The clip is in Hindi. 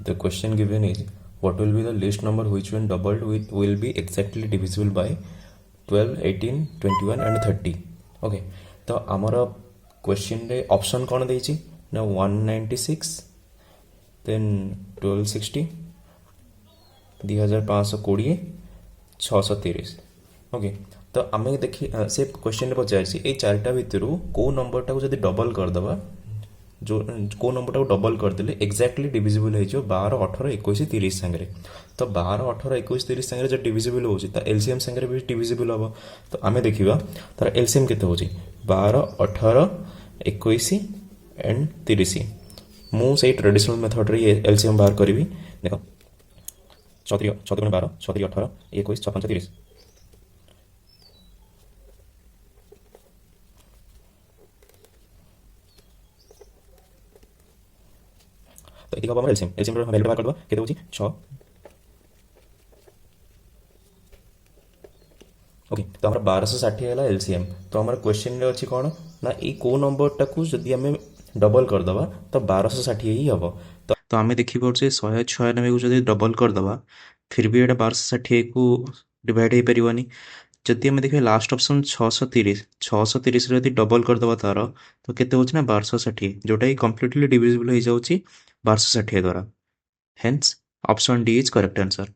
The question given is what will be the least number which when doubled will be exactly divisible by 12, 18, 21 and 30. Okay, तो आमर क्वेश्चन रे ऑप्शन कौन देछि ना 196 देन 1260 2520 630. ओके, तो आम देखी से क्वेश्चन पचार ये चार्टा भितर कौ नंबर टाक जब डबल करदे जो कौ नंबर टाक डबल करदे एक्जाक्टली डिविजिबल हो 12, 18, 21, 30 सांगे. तो 12, 18, 21, 30 सांगे जो डिविजिबल हो एलसीएम सांगे भी डिविजिबल हम. तो आम देखा तार एलसीएम केते हो 12, 18, 21 एंड 30. मुझे ट्रेडिशनल मेथड रे एलसीएम बाहर करी. देख 6 × 12, 6 × 18, 21, 6 × 5 30. तो ये हम एलसीएम वैल्यू बाहर करदे केते होची 6. ओके, तो हमारा 1260 है एलसीएम. तो हमारा क्वेश्चन रे अच्छी कौन ना ये कौ नंबर टाक जदि आम डबल करदे तो 1260 ही हम. तो आम देखिपे 196 को जब डबल करदे फिर भी ये 1260 को डिवाइड हो पारनी. जदि आम देखिए लास्ट ऑप्शन 630, 630 डबल करदे तार तो केते होची ना 1260 जोटा कि कम्प्लीटली डिविजिबल हो जाउची 1260 द्वारा. Hence option D is correct answer.